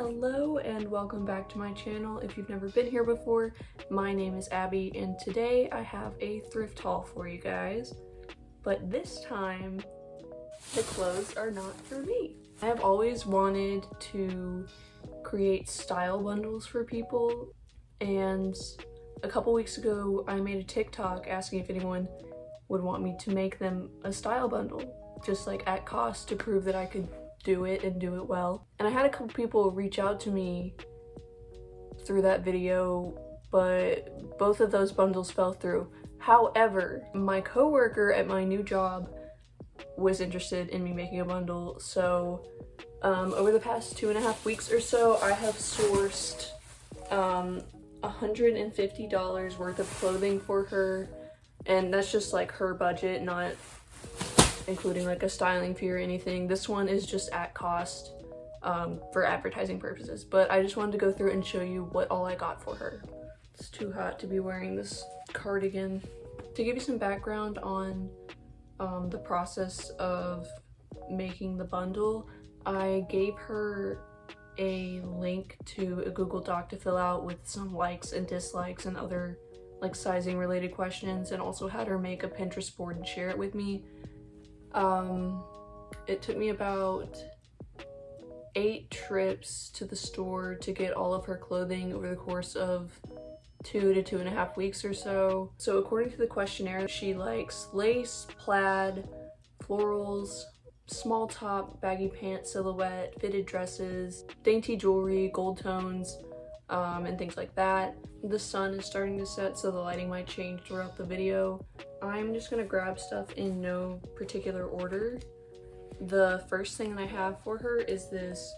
Hello and welcome back to my channel. If you've never been here before, my name is Abby and today I have a thrift haul for you guys. But this time, the clothes are not for me. I have always wanted to create style bundles for people, and a couple weeks ago I made a TikTok asking if anyone would want me to make them a style bundle, just like at cost to prove that I could do it and do it well. And I had a couple people reach out to me through that video, but both of those bundles fell through. However, my coworker at my new job was interested in me making a bundle, so over the past 2.5 weeks or so, I have sourced $150 worth of clothing for her, and that's just like her budget, not including like a styling fee or anything. This one is just at cost for advertising purposes, but I just wanted to go through and show you what all I got for her. It's too hot to be wearing this cardigan. To give you some background on the process of making the bundle, I gave her a link to a Google Doc to fill out with some likes and dislikes and other like sizing related questions, and also had her make a Pinterest board and share it with me. It took me about 8 trips to the store to get all of her clothing over the course of 2 to 2.5 weeks or so. So according to the questionnaire, she likes lace, plaid, florals, small top, baggy pants silhouette, fitted dresses, dainty jewelry, gold tones, and things like that. The sun is starting to set, so the lighting might change throughout the video. I'm just gonna grab stuff in no particular order. The first thing I have for her is this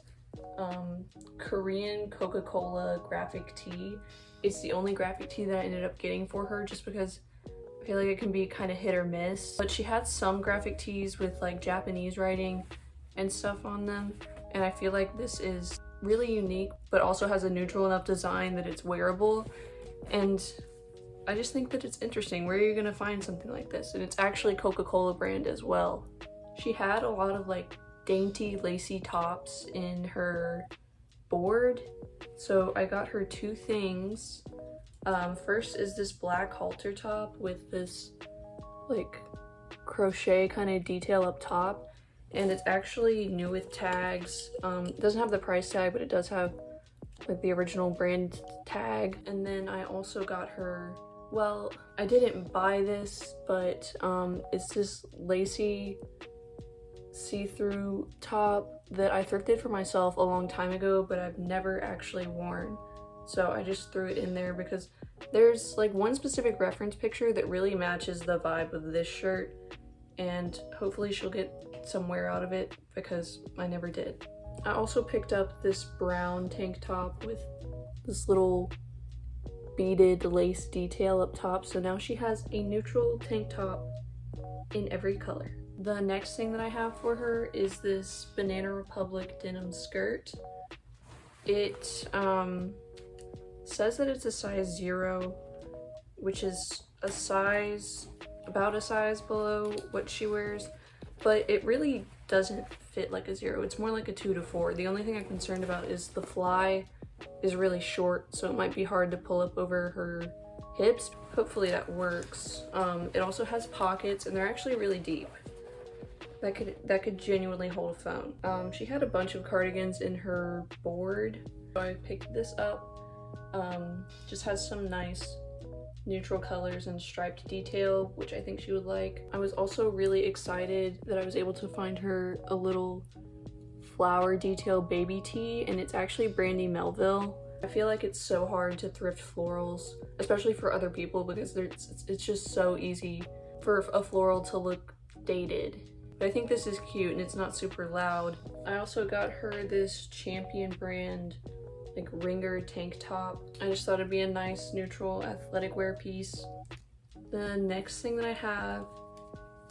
Korean Coca-Cola graphic tee. It's the only graphic tee that I ended up getting for her just because I feel like it can be kind of hit or miss. But she had some graphic tees with like Japanese writing and stuff on them, and I feel like this is really unique but also has a neutral enough design that it's wearable, and I just think that it's interesting. Where are you gonna find something like this? And it's actually Coca-Cola brand as well. She had a lot of like dainty lacy tops in her board, so I got her 2 things. First is this black halter top with this like crochet kind of detail up top, and it's actually new with tags. It doesn't have the price tag, but it does have like the original brand tag. And then I also got her, well, I didn't buy this, but it's this lacy see-through top that I thrifted for myself a long time ago, but I've never actually worn. So I just threw it in there because there's like one specific reference picture that really matches the vibe of this shirt, and hopefully she'll get some wear out of it because I never did. I also picked up this brown tank top with this little beaded lace detail up top, so now she has a neutral tank top in every color. The next thing that I have for her is this Banana Republic denim skirt. It says that it's a size 0, which is a size, about a size below what she wears, but it really doesn't fit like a 0. It's more like a 2 to 4. The only thing I'm concerned about is the fly is really short, so it might be hard to pull up over her hips. Hopefully that works. It also has pockets, and they're actually really deep. That could genuinely hold a phone. She had a bunch of cardigans in her board, so I picked this up. Just has some nice neutral colors and striped detail, which I think she would like. I was also really excited that I was able to find her a little flower detail baby tee, and it's actually Brandy Melville. I feel like it's so hard to thrift florals, especially for other people, because it's just so easy for a floral to look dated. But I think this is cute and it's not super loud. I also got her this Champion brand like ringer tank top. I just thought it'd be a nice neutral athletic wear piece. The next thing that I have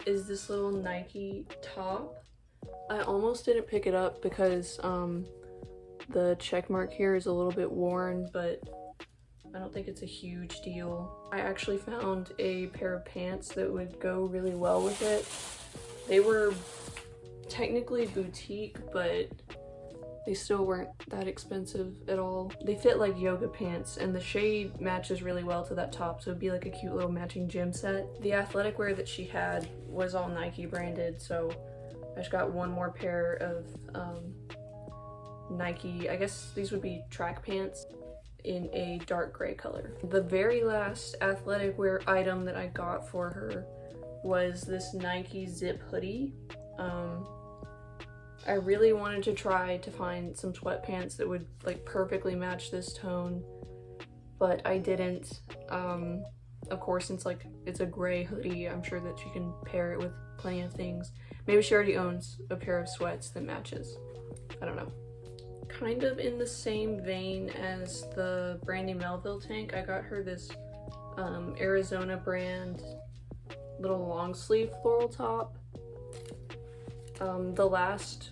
is this little Nike top. I almost didn't pick it up because the check mark here is a little bit worn, but I don't think it's a huge deal. I actually found a pair of pants that would go really well with it. They were technically boutique, but They still weren't that expensive at all. They fit like yoga pants, and the shade matches really well to that top, so it'd be like a cute little matching gym set. The athletic wear that she had was all Nike branded, so I just got one more pair of Nike, I guess these would be track pants, in a dark gray color. The very last athletic wear item that I got for her was this Nike zip hoodie. I really wanted to try to find some sweatpants that would like perfectly match this tone, but I didn't. Of course, since like it's a gray hoodie, I'm sure that she can pair it with plenty of things. Maybe she already owns a pair of sweats that matches. I don't know. Kind of in the same vein as the Brandy Melville tank, I got her this Arizona brand little long sleeve floral top. The last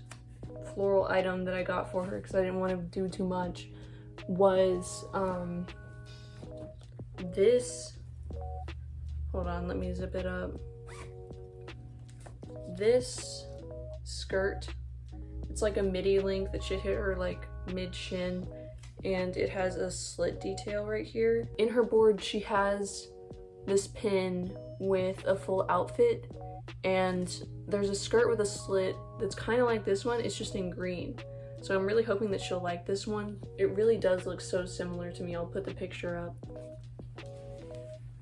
floral item that I got for her, because I didn't want to do too much, was this. Hold on, let me zip it up. This skirt. It's like a midi length that should hit her like mid-shin, and it has a slit detail right here. In her board, she has this pin with a full outfit, and there's a skirt with a slit that's kind of like this one, it's just in green. So I'm really hoping that she'll like this one. It really does look so similar to me. I'll put the picture up.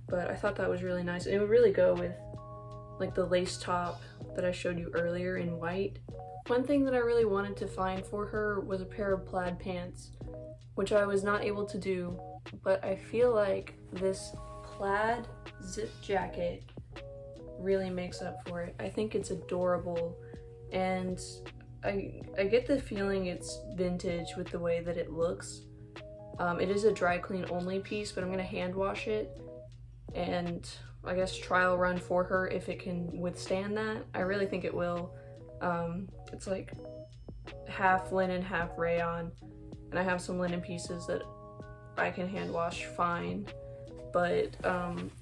But I thought that was really nice. And it would really go with like the lace top that I showed you earlier in white. One thing that I really wanted to find for her was a pair of plaid pants, which I was not able to do, but I feel like this plaid zip jacket really makes up for it. I think it's adorable, and I get the feeling it's vintage with the way that it looks. It is a dry clean only piece, but I'm gonna hand wash it and I guess trial run for her if it can withstand that. I really think it will. It's like half linen, half rayon, and I have some linen pieces that I can hand wash fine. But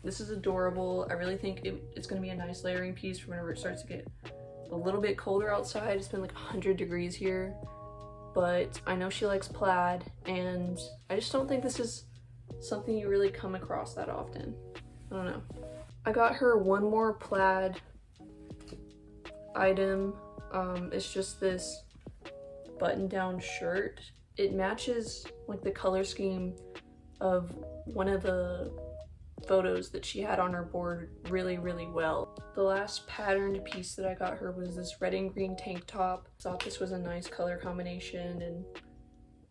this is adorable. I really think it's going to be a nice layering piece for whenever it starts to get a little bit colder outside. It's been like 100 degrees here, but I know she likes plaid, and I just don't think this is something you really come across that often. I don't know. I got her one more plaid item. It's just this button-down shirt. It matches like the color scheme of one of the photos that she had on her board really, really well. The last patterned piece that I got her was this red and green tank top. Thought this was a nice color combination and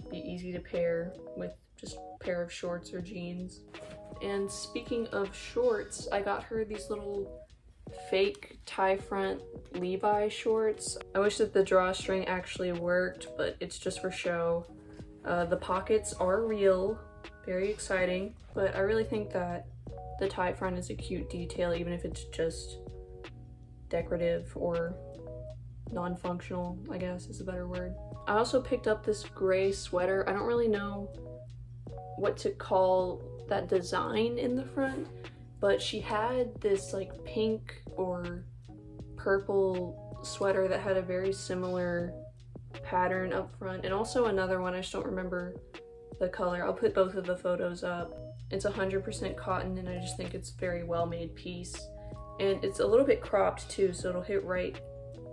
be easy to pair with just a pair of shorts or jeans. And speaking of shorts, I got her these little fake tie front Levi shorts. I wish that the drawstring actually worked, but it's just for show. The pockets are real, very exciting, but I really think that the tie front is a cute detail, even if it's just decorative or non-functional, I guess is a better word. I also picked up this gray sweater. I don't really know what to call that design in the front, but she had this like pink or purple sweater that had a very similar pattern up front, and also another one, I just don't remember the color. I'll put both of the photos up. It's 100% cotton, and I just think it's a very well made piece, and it's a little bit cropped too, so it'll hit right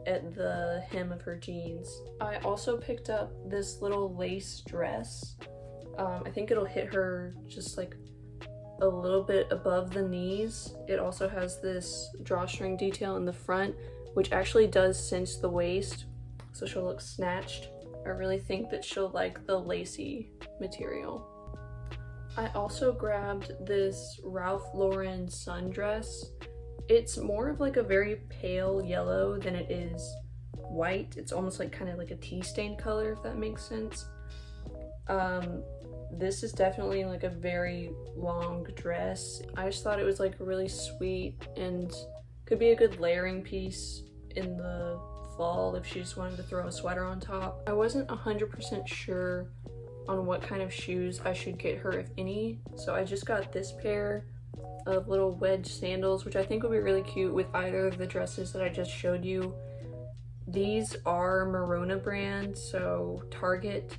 at the hem of her jeans. I also picked up this little lace dress. I think it'll hit her just like a little bit above the knees. It also has this drawstring detail in the front, which actually does cinch the waist, so she'll look snatched. I really think that she'll like the lacy material. I also grabbed this Ralph Lauren sundress. It's more of like a very pale yellow than it is white. It's almost like kind of like a tea stain color, if that makes sense. This is definitely like a very long dress. I just thought it was like really sweet and could be a good layering piece in the fall if she just wanted to throw a sweater on top. I wasn't 100% sure on what kind of shoes I should get her, if any, so I just got this pair of little wedge sandals, which I think would be really cute with either of the dresses that I just showed you. These are Morona brand, so Target,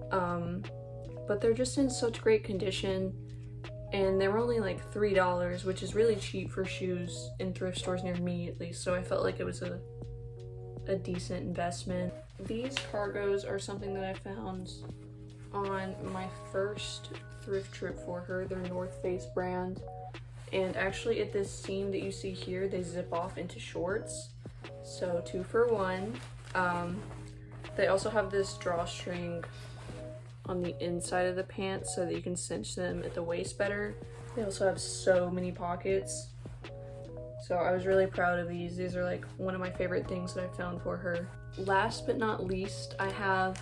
but they're just in such great condition, and they were only like $3, which is really cheap for shoes in thrift stores near me, at least, so I felt like it was a decent investment. These cargos are something that I found on my first thrift trip for her. They're North Face brand, and actually at this seam that you see here, they zip off into shorts, so 2 for 1. They also have this drawstring on the inside of the pants so that you can cinch them at the waist better. They also have so many pockets, so I was really proud of these. These are like one of my favorite things that I found for her. Last but not least, I have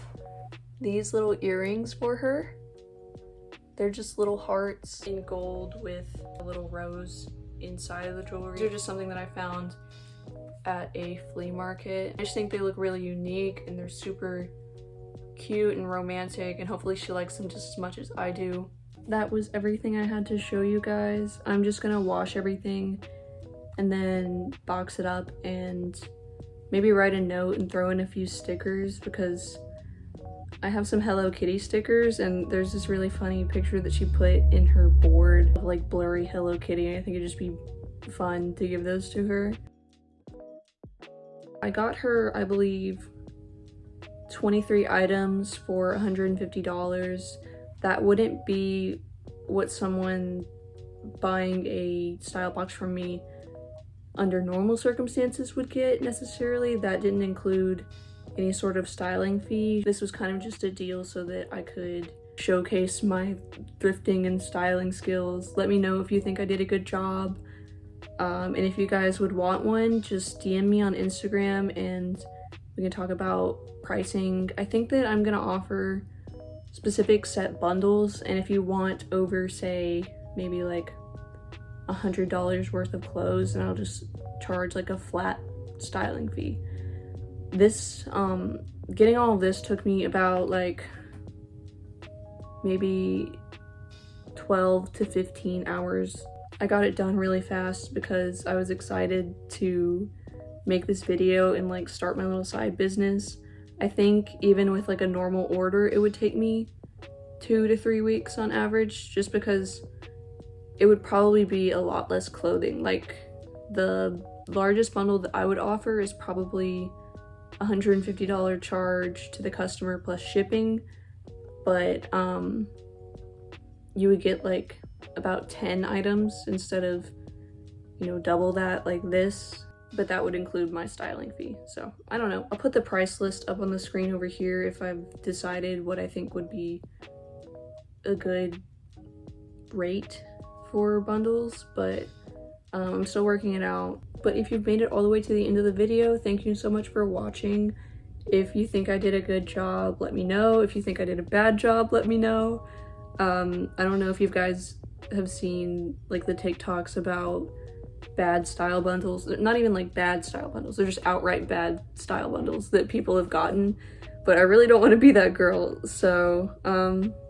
these little earrings for her. They're just little hearts in gold with a little rose inside of the jewelry. They're just something that I found at a flea market. I just think they look really unique, and they're super cute and romantic, and hopefully she likes them just as much as I do. That was everything I had to show you guys. I'm just gonna wash everything and then box it up and maybe write a note and throw in a few stickers, because I have some Hello Kitty stickers, and there's this really funny picture that she put in her board of like blurry Hello Kitty, and I think it'd just be fun to give those to her. I got her, I believe, 23 items for $150. That wouldn't be what someone buying a style box from me under normal circumstances would get necessarily. That didn't include any sort of styling fee. This was kind of just a deal so that I could showcase my thrifting and styling skills. Let me know if you think I did a good job. And if you guys would want one, just DM me on Instagram and we can talk about pricing. I think that I'm gonna offer specific set bundles, and if you want over, say, maybe like $100 worth of clothes, and I'll just charge like a flat styling fee. This, getting all of this took me about like maybe 12 to 15 hours. I got it done really fast because I was excited to make this video and like start my little side business. I think even with like a normal order, it would take me 2 to 3 weeks on average, just because it would probably be a lot less clothing. Like the largest bundle that I would offer is probably $150 charge to the customer plus shipping, but you would get like about 10 items instead of, you know, double that like this, but that would include my styling fee. So I don't know, I'll put the price list up on the screen over here if I've decided what I think would be a good rate for bundles, but I'm still working it out. But if you've made it all the way to the end of the video, thank you so much for watching. If you think I did a good job, let me know. If you think I did a bad job, let me know. I don't know if you guys have seen like the TikToks about bad style bundles. Not even like bad style bundles, they're just outright bad style bundles that people have gotten, but I really don't want to be that girl. So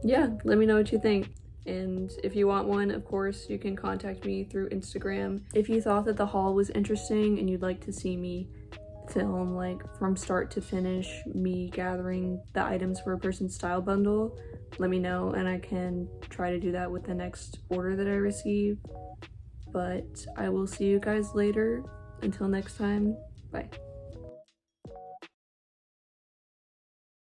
yeah, let me know what you think. And if you want one, of course, you can contact me through Instagram. If you thought that the haul was interesting and you'd like to see me film like from start to finish me gathering the items for a person's style bundle, let me know and I can try to do that with the next order that I receive. But I will see you guys later. Until next time, bye.